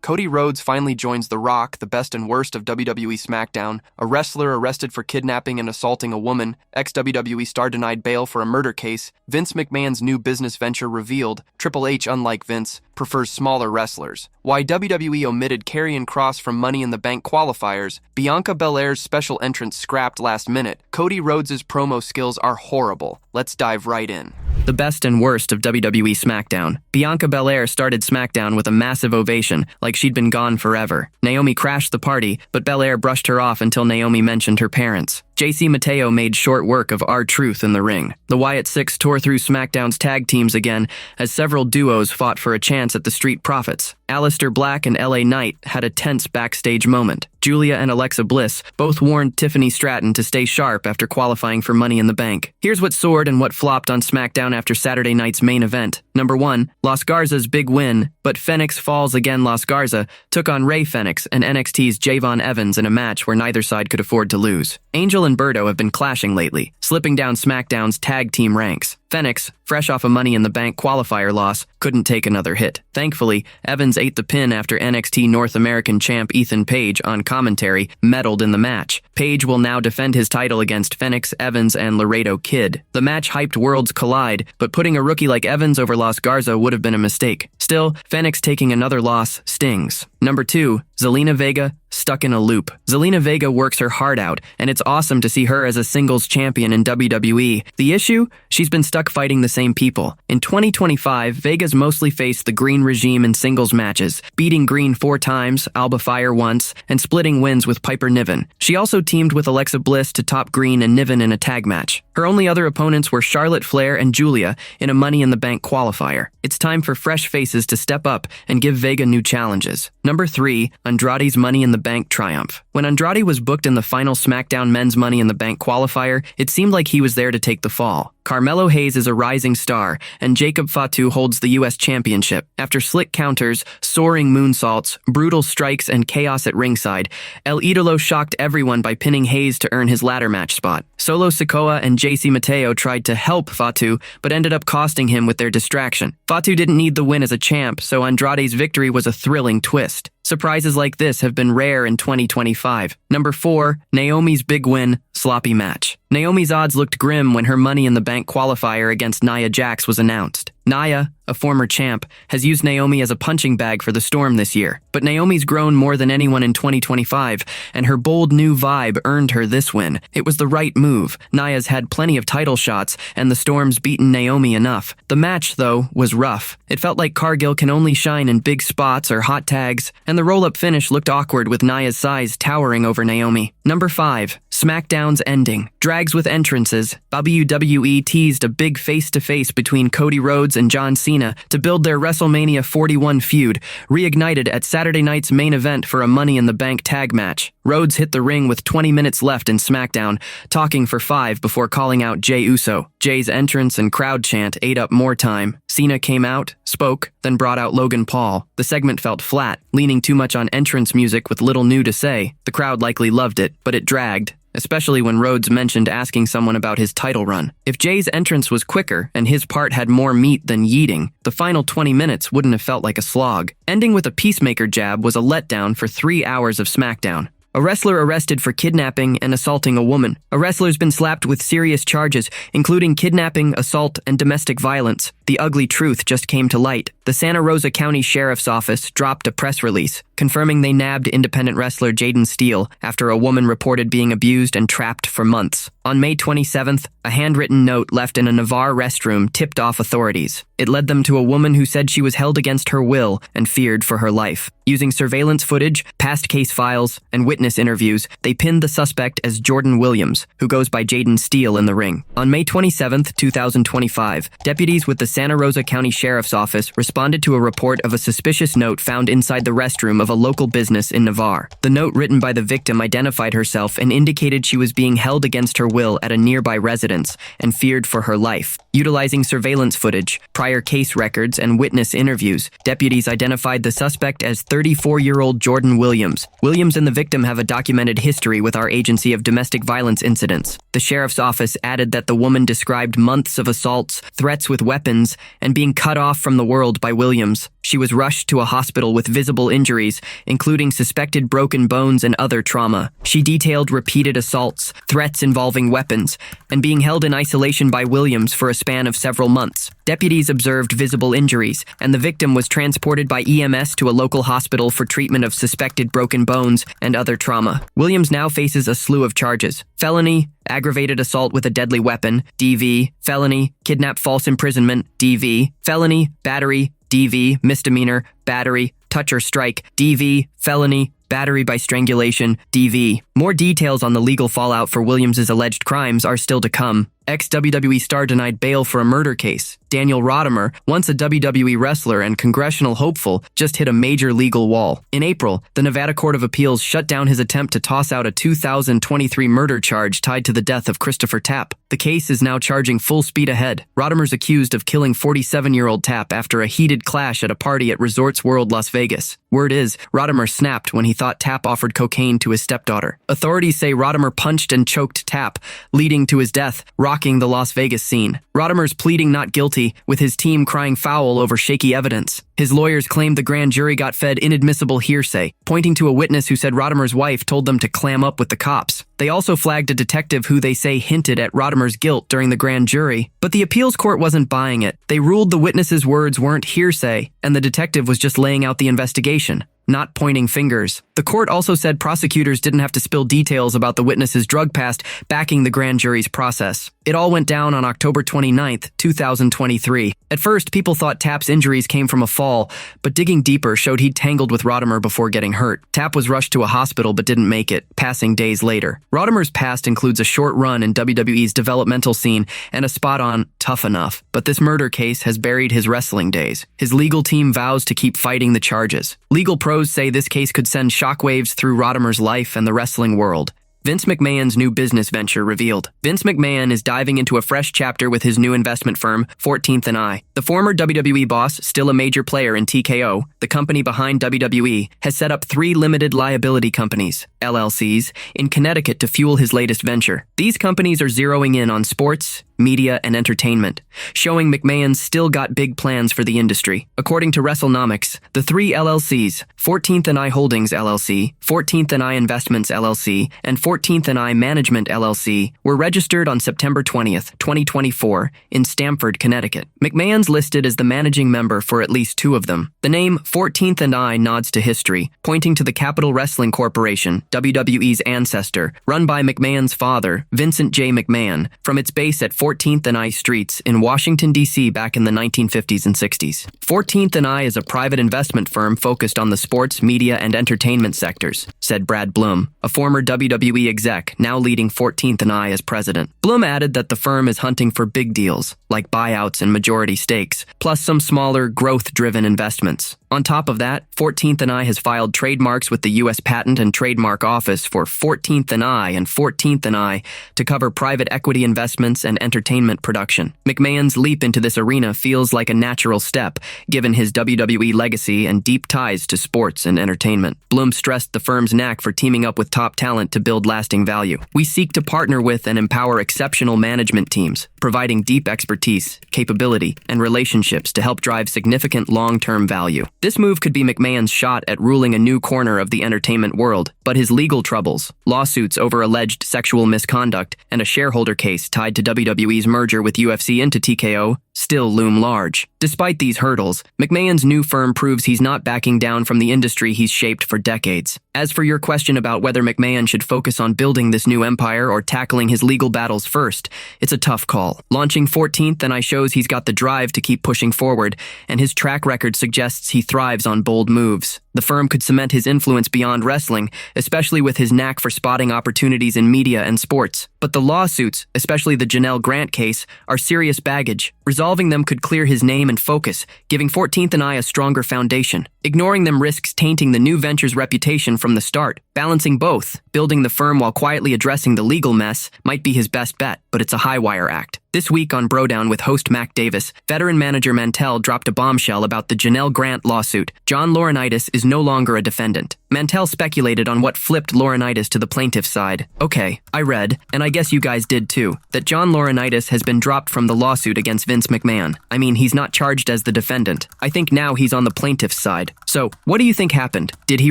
Cody Rhodes finally joins The Rock, the best and worst of WWE SmackDown, a wrestler arrested for kidnapping and assaulting a woman, ex-WWE star denied bail for a murder case, Vince McMahon's new business venture revealed, Triple H, unlike Vince, prefers smaller wrestlers, why WWE omitted Karrion Kross from Money in the Bank qualifiers, Bianca Belair's special entrance scrapped last minute, Cody Rhodes' promo skills are horrible. Let's dive right in. The best and worst of WWE SmackDown. Bianca Belair started SmackDown with a massive ovation, like she'd been gone forever. Naomi crashed the party, but Belair brushed her off until Naomi mentioned her parents. JC Mateo made short work of R-Truth in the ring. The Wyatt Six tore through SmackDown's tag teams again, as several duos fought for a chance at the Street Profits. Aleister Black and LA Knight had a tense backstage moment. Julia and Alexa Bliss both warned Tiffany Stratton to stay sharp after qualifying for Money in the Bank. Here's what soared and what flopped on SmackDown after Saturday night's main event. Number 1, Los Garza's big win, but Fenix falls again. Los Garza took on Rey Fenix and NXT's Javon Evans in a match where neither side could afford to lose. Angel and Berto have been clashing lately, slipping down SmackDown's tag team ranks. Fenix, fresh off a Money in the Bank qualifier loss, couldn't take another hit. Thankfully, Evans ate the pin after NXT North American champ Ethan Page on commentary meddled in the match. Page will now defend his title against Fenix, Evans, and Laredo Kid. The match hyped worlds collide, but putting a rookie like Evans over Los Garza would have been a mistake. Still, Fenix taking another loss stings. Number 2, Zelina Vega, stuck in a loop. Zelina Vega works her heart out, and it's awesome to see her as a singles champion in WWE. The issue? She's been stuck fighting the same people. In 2025, Vega's mostly faced the Green regime in singles matches, beating Green 4 times, Alba Fire once, and splitting wins with Piper Niven. She also teamed with Alexa Bliss to top Green and Niven in a tag match. Her only other opponents were Charlotte Flair and Julia in a Money in the Bank qualifier. It's time for fresh faces to step up and give Vega new challenges. Number 3, Andrades Money in the Bank triumph. When Andrade was booked in the final SmackDown Men's Money in the Bank qualifier, it seemed like he was there to take the fall. Carmelo Hayes is a rising star, and Jacob Fatu holds the U.S. Championship. After slick counters, soaring moonsaults, brutal strikes, and chaos at ringside, El Idolo shocked everyone by pinning Hayes to earn his ladder match spot. Solo Sikoa and JC Mateo tried to help Fatu, but ended up costing him with their distraction. Fatu didn't need the win as a champ, so Andrade's victory was a thrilling twist. Surprises like this have been rare in 2025. Number 4, Naomi's big win, sloppy match. Naomi's odds looked grim when her Money in the Bank qualifier against Nia Jax was announced. Nia, a former champ, has used Naomi as a punching bag for the Storm this year. But Naomi's grown more than anyone in 2025, and her bold new vibe earned her this win. It was the right move. Nia's had plenty of title shots, and the Storm's beaten Naomi enough. The match, though, was rough. It felt like Cargill can only shine in big spots or hot tags, and the roll-up finish looked awkward with Nia's size towering over Naomi. Number 5, SmackDown's ending. Drags with entrances. WWE teased a big face-to-face between Cody Rhodes and John Cena to build their WrestleMania 41 feud, reignited at Saturday night's main event for a Money in the Bank tag match. Rhodes hit the ring with 20 minutes left in SmackDown, talking for 5 before calling out Jey Uso. Jay's entrance and crowd chant ate up more time. Cena came out, spoke, then brought out Logan Paul. The segment felt flat, leaning too much on entrance music with little new to say. The crowd likely loved it, but it dragged, especially when Rhodes mentioned asking someone about his title run. If Jay's entrance was quicker and his part had more meat than yeeting, the final 20 minutes wouldn't have felt like a slog. Ending with a Peacemaker jab was a letdown for 3 hours of SmackDown. A wrestler arrested for kidnapping and assaulting a woman. A wrestler's been slapped with serious charges, including kidnapping, assault, and domestic violence. The ugly truth just came to light. The Santa Rosa County Sheriff's Office dropped a press release, confirming they nabbed independent wrestler Jaden Steele after a woman reported being abused and trapped for months. On May 27th, a handwritten note left in a Navarre restroom tipped off authorities. It led them to a woman who said she was held against her will and feared for her life. Using surveillance footage, past case files, and witness interviews, they pinned the suspect as Jordan Williams, who goes by Jaden Steele in the ring. On May 27th, 2025, deputies with the Santa Rosa County Sheriff's Office responded to a report of a suspicious note found inside the restroom of a local business in Navarre. The note written by the victim identified herself and indicated she was being held against her will at a nearby residence and feared for her life. Utilizing surveillance footage, prior case records, and witness interviews, deputies identified the suspect as 34-year-old Jordan Williams. Williams and the victim have a documented history with our agency of domestic violence incidents. The sheriff's office added that the woman described months of assaults, threats with weapons, and being cut off from the world by Williams. She was rushed to a hospital with visible injuries injuries, including suspected broken bones and other trauma. She detailed repeated assaults, threats involving weapons, and being held in isolation by Williams for a span of several months. Deputies observed visible injuries, and the victim was transported by EMS to a local hospital for treatment of suspected broken bones and other trauma. Williams now faces a slew of charges: felony, aggravated assault with a deadly weapon, DV, felony, kidnap false imprisonment, DV, felony, battery, DV, misdemeanor, battery, touch or strike, DV, felony, battery by strangulation, DV. More details on the legal fallout for Williams' alleged crimes are still to come. Ex-WWE star denied bail for a murder case. Daniel Rodimer, once a WWE wrestler and congressional hopeful, just hit a major legal wall. In April, the Nevada Court of Appeals shut down his attempt to toss out a 2023 murder charge tied to the death of Christopher Tapp. The case is now charging full speed ahead. Rodimer's accused of killing 47-year-old Tapp after a heated clash at a party at Resorts World Las Vegas. Word is, Rodimer snapped when he thought Tapp offered cocaine to his stepdaughter. Authorities say Rodimer punched and choked Tapp, leading to his death, rocking the Las Vegas scene. Rodimer's pleading not guilty, with his team crying foul over shaky evidence. His lawyers claimed the grand jury got fed inadmissible hearsay, pointing to a witness who said Rodimer's wife told them to clam up with the cops. They also flagged a detective who they say hinted at Rodimer's guilt during the grand jury. But the appeals court wasn't buying it. They ruled the witness's words weren't hearsay, and the detective was just laying out the investigation, not pointing fingers. The court also said prosecutors didn't have to spill details about the witness's drug past backing the grand jury's process. It all went down on October 29, 2023. At first, people thought Tapp's injuries came from a fall, but digging deeper showed he'd tangled with Rodimer before getting hurt. Tapp was rushed to a hospital but didn't make it, passing days later. Rodimer's past includes a short run in WWE's developmental scene and a spot on Tough Enough, but this murder case has buried his wrestling days. His legal team vows to keep fighting the charges. Legal pros say this case could send shockwaves through Rodimer's life and the wrestling world. Vince McMahon's new business venture revealed. Vince McMahon is diving into a fresh chapter with his new investment firm, 14th & I. The former WWE boss, still a major player in TKO, the company behind WWE, has set up 3 limited liability companies, LLCs, in Connecticut to fuel his latest venture. These companies are zeroing in on sports, media, and entertainment, showing McMahon's still got big plans for the industry. According to WrestleNomics, the 3 LLCs, 14th & I Holdings LLC, 14th & I Investments LLC, and 14th & I Management LLC, were registered on September 20th, 2024, in Stamford, Connecticut. McMahon's listed as the managing member for at least 2 of them. The name 14th & I nods to history, pointing to the Capital Wrestling Corporation, WWE's ancestor, run by McMahon's father, Vincent J. McMahon, from its base at 14th & I Streets in Washington, D.C. back in the 1950s and 60s. 14th & I is a private investment firm focused on the sports, media, and entertainment sectors, said Brad Bloom, a former WWE exec now leading 14th & I as president. Bloom added that the firm is hunting for big deals, like buyouts and majority stakes, plus some smaller, growth-driven investments. On top of that, 14th & I has filed trademarks with the U.S. Patent and Trademark Office for 14th & I and 14th & I to cover private equity investments and entertainment production. McMahon's leap into this arena feels like a natural step, given his WWE legacy and deep ties to sports and entertainment. Bloom stressed the firm's knack for teaming up with top talent to build lasting value. We seek to partner with and empower exceptional management teams, providing deep expertise, capability, and relationships to help drive significant long-term value. This move could be McMahon's shot at ruling a new corner of the entertainment world, but his legal troubles, lawsuits over alleged sexual misconduct, and a shareholder case tied to WWE's merger with UFC into TKO still loom large. Despite these hurdles, McMahon's new firm proves he's not backing down from the industry he's shaped for decades. As for your question about whether McMahon should focus on building this new empire or tackling his legal battles first, it's a tough call. Launching 14th & I shows he's got the drive to keep pushing forward, and his track record suggests he thrives on bold moves. The firm could cement his influence beyond wrestling, especially with his knack for spotting opportunities in media and sports. But the lawsuits, especially the Janelle Grant case, are serious baggage. Resolving them could clear his name and focus, giving 14th & I a stronger foundation. Ignoring them risks tainting the new venture's reputation from the start. Balancing both, building the firm while quietly addressing the legal mess, might be his best bet, but it's a high-wire act. This week on Brodown with host Mac Davis, veteran manager Mantell dropped a bombshell about the Janelle Grant lawsuit. John Laurinaitis is no longer a defendant. Mantell speculated on what flipped Laurinaitis to the plaintiff's side. Okay, I read, and I guess you guys did too, that John Laurinaitis has been dropped from the lawsuit against Vince McMahon. I mean, he's not charged as the defendant. I think now he's on the plaintiff's side. So, what do you think happened? Did he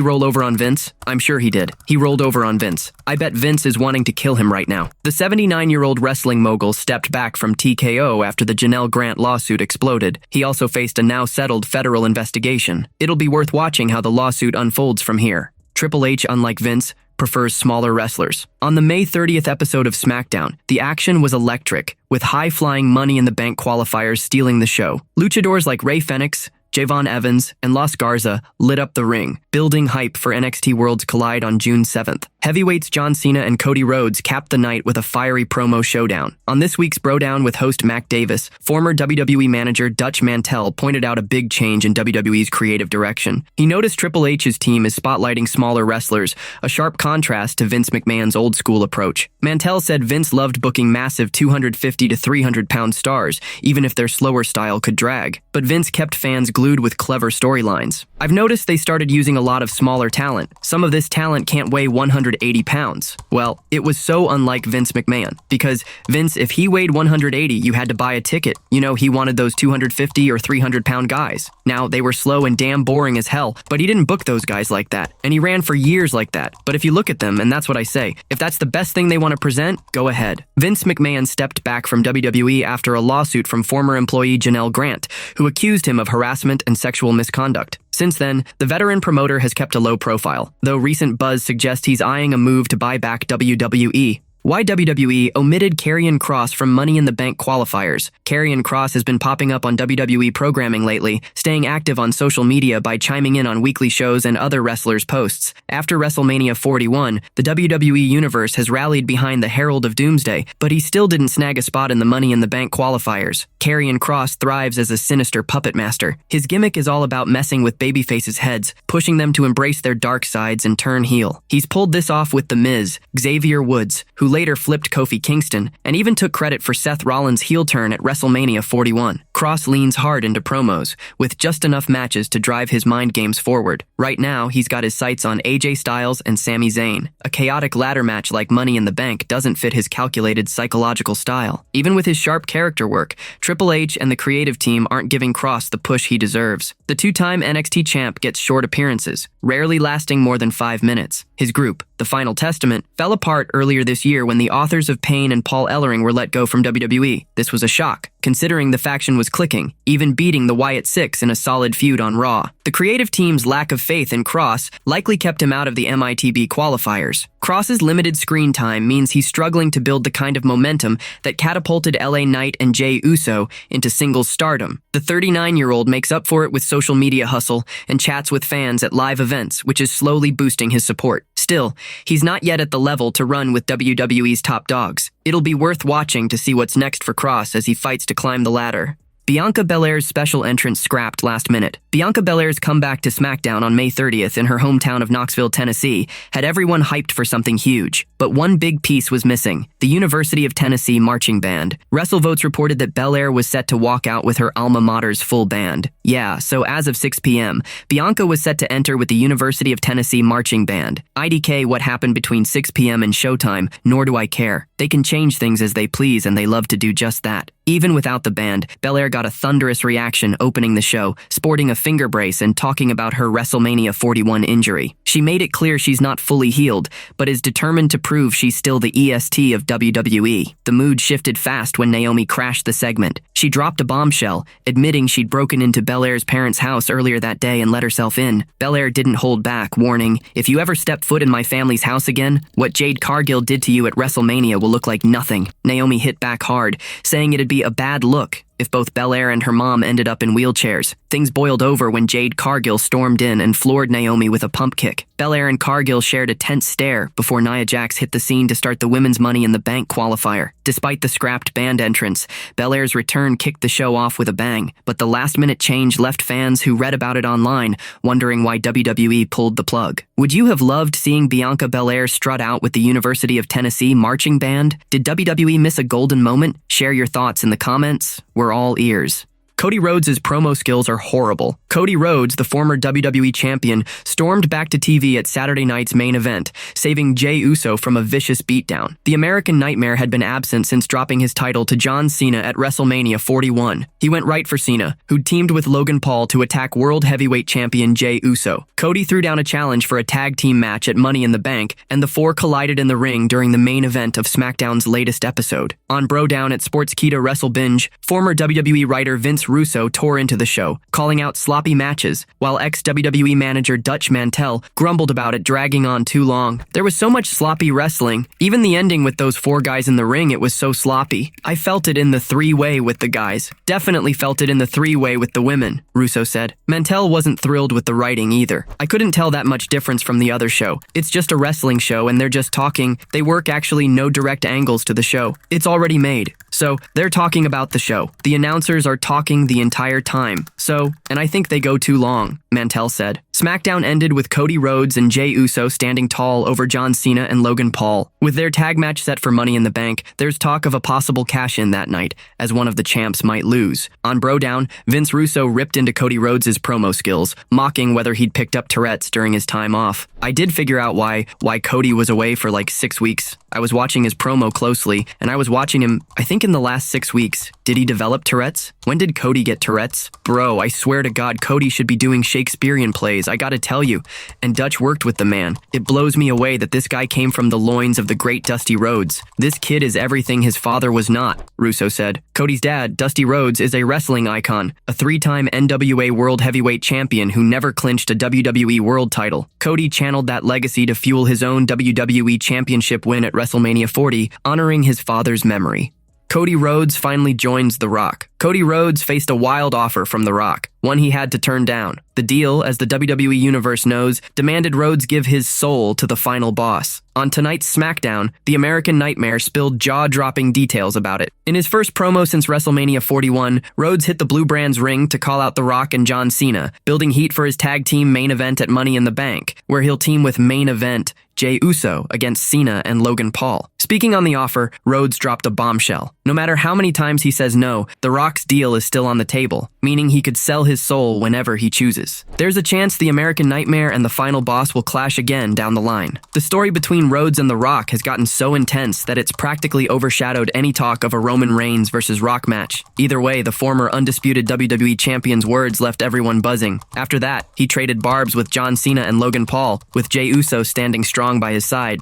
roll over on Vince? I'm sure he did. He rolled over on Vince. I bet Vince is wanting to kill him right now. The 79-year-old wrestling mogul stepped back from TKO after the Janelle Grant lawsuit exploded. He also faced a now settled federal investigation. It'll be worth watching how the lawsuit unfolds from here. Triple H, unlike Vince, prefers smaller wrestlers. On the May 30th episode of SmackDown, the action was electric, with high-flying Money in the Bank qualifiers stealing the show. Luchadors like Fenix, Javon Evans, and Los Garza lit up the ring, building hype for NXT Worlds Collide on June 7th. Heavyweights John Cena and Cody Rhodes capped the night with a fiery promo showdown. On this week's Brodown with host Mac Davis, former WWE manager Dutch Mantell pointed out a big change in WWE's creative direction. He noticed Triple H's team is spotlighting smaller wrestlers, a sharp contrast to Vince McMahon's old-school approach. Mantell said Vince loved booking massive 250 to 300-pound stars, even if their slower style could drag. But Vince kept fans glued with clever storylines. I've noticed they started using a lot of smaller talent. Some of this talent can't weigh 180 pounds. Well, it was so unlike Vince McMahon. Because Vince, if he weighed 180, you had to buy a ticket. You know, he wanted those 250 or 300-pound guys. Now, they were slow and damn boring as hell, but he didn't book those guys like that. And he ran for years like that. But if you look at them, and that's what I say, if that's the best thing they want to present, go ahead. Vince McMahon stepped back from WWE after a lawsuit from former employee Janelle Grant, who accused him of harassment and sexual misconduct. Since then, the veteran promoter has kept a low profile, though recent buzz suggests he's eyeing a move to buy back WWE. Why WWE omitted Karrion Kross from Money in the Bank qualifiers? Karrion Kross has been popping up on WWE programming lately, staying active on social media by chiming in on weekly shows and other wrestlers' posts. After WrestleMania 41, the WWE Universe has rallied behind the Herald of Doomsday, but he still didn't snag a spot in the Money in the Bank qualifiers. Karrion Kross thrives as a sinister puppet master. His gimmick is all about messing with babyfaces' heads, pushing them to embrace their dark sides and turn heel. He's pulled this off with The Miz, Xavier Woods, who later flipped Kofi Kingston, and even took credit for Seth Rollins' heel turn at WrestleMania 41. Kross leans hard into promos, with just enough matches to drive his mind games forward. Right now, he's got his sights on AJ Styles and Sami Zayn. A chaotic ladder match like Money in the Bank doesn't fit his calculated psychological style. Even with his sharp character work, Triple H and the creative team aren't giving Kross the push he deserves. The two-time NXT champ gets short appearances, rarely lasting more than 5 minutes. His group, The Final Testament, fell apart earlier this year when the authors of Pain and Paul Ellering were let go from WWE. This was a shock, considering the faction was clicking, even beating the Wyatt Six in a solid feud on Raw. The creative team's lack of faith in Kross likely kept him out of the MITB qualifiers. Kross's limited screen time means he's struggling to build the kind of momentum that catapulted LA Knight and Jey Uso into singles stardom. The 39-year-old makes up for it with social media hustle and chats with fans at live events, which is slowly boosting his support. Still, he's not yet at the level to run with WWE's top dogs. It'll be worth watching to see what's next for Kross as he fights to climb the ladder. Bianca Belair's special entrance scrapped last minute. Bianca Belair's comeback to SmackDown on May 30th in her hometown of Knoxville, Tennessee, had everyone hyped for something huge. But one big piece was missing: the University of Tennessee marching band. WrestleVotes reported that Belair was set to walk out with her alma mater's full band. Yeah, so as of 6 p.m., Bianca was set to enter with the University of Tennessee marching band. IDK what happened between 6 p.m. and showtime, nor do I care. They can change things as they please, and they love to do just that. Even without the band, Belair got a thunderous reaction opening the show, sporting a finger brace and talking about her WrestleMania 41 injury. She made it clear she's not fully healed, but is determined to prove she's still the EST of WWE. The mood shifted fast when Naomi crashed the segment. She dropped a bombshell, admitting she'd broken into Belair's parents' house earlier that day and let herself in. Belair didn't hold back, warning, "If you ever step foot in my family's house again, what Jade Cargill did to you at WrestleMania will look like nothing." Naomi hit back hard, saying it'd be a bad look if both Belair and her mom ended up in wheelchairs. Things boiled over when Jade Cargill stormed in and floored Naomi with a pump kick. Belair and Cargill shared a tense stare before Nia Jax hit the scene to start the Women's Money in the Bank qualifier. Despite the scrapped band entrance, Belair's return kicked the show off with a bang, but the last-minute change left fans who read about it online wondering why WWE pulled the plug. Would you have loved seeing Bianca Belair strut out with the University of Tennessee marching band? Did WWE miss a golden moment? Share your thoughts in the comments. We're all ears. Cody Rhodes' promo skills are horrible. Cody Rhodes, the former WWE champion, stormed back to TV at Saturday night's main event, saving Jey Uso from a vicious beatdown. The American Nightmare had been absent since dropping his title to John Cena at WrestleMania 41. He went right for Cena, who'd teamed with Logan Paul to attack World Heavyweight Champion Jey Uso. Cody threw down a challenge for a tag team match at Money in the Bank, and the four collided in the ring during the main event of SmackDown's latest episode. On Bro Down at Sportskeeda Wrestle Binge, former WWE writer Vince Russo tore into the show, calling out sloppy matches, while ex-WWE manager Dutch Mantell grumbled about it dragging on too long. There was so much sloppy wrestling. Even the ending with those four guys in the ring, it was so sloppy. I felt it in the three-way with the guys. Definitely felt it in the three-way with the women, Russo said. Mantell wasn't thrilled with the writing either. I couldn't tell that much difference from the other show. It's just a wrestling show and they're just talking. They work actually no direct angles to the show. It's already made. So, they're talking about the show. The announcers are talking the entire time. So, and I think they go too long, Mantell said. SmackDown ended with Cody Rhodes and Jey Uso standing tall over John Cena and Logan Paul. With their tag match set for Money in the Bank, there's talk of a possible cash-in that night, as one of the champs might lose. On Bro Down, Vince Russo ripped into Cody Rhodes' promo skills, mocking whether he'd picked up Tourette's during his time off. I did figure out why Cody was away for like 6 weeks. I was watching his promo closely, and I was watching him, I think in the last 6 weeks. Did he develop Tourette's? When did Cody get Tourette's? Bro, I swear to God, Cody should be doing Shakespearean plays, I gotta tell you. And Dutch worked with the man. It blows me away that this guy came from the loins of the great Dusty Rhodes. This kid is everything his father was not, Russo said. Cody's dad, Dusty Rhodes, is a wrestling icon, a 3-time NWA World Heavyweight Champion who never clinched a WWE World title. Cody channeled that legacy to fuel his own WWE Championship win at WrestleMania 40, honoring his father's memory. Cody Rhodes finally joins The Rock. Cody Rhodes faced a wild offer from The Rock, one he had to turn down. The deal, as the WWE Universe knows, demanded Rhodes give his soul to the final boss. On tonight's SmackDown, the American Nightmare spilled jaw-dropping details about it. In his first promo since WrestleMania 41, Rhodes hit the Blue Brand's ring to call out The Rock and John Cena, building heat for his tag team main event at Money in the Bank, where he'll team with main event Jey Uso against Cena and Logan Paul. Speaking on the offer, Rhodes dropped a bombshell. No matter how many times he says no, The Rock's deal is still on the table, meaning he could sell his soul whenever he chooses. There's a chance the American Nightmare and the final boss will clash again down the line. The story between Rhodes and The Rock has gotten so intense that it's practically overshadowed any talk of a Roman Reigns versus Rock match. Either way, the former undisputed WWE champion's words left everyone buzzing. After that, he traded barbs with John Cena and Logan Paul, with Jey Uso standing strong by his side.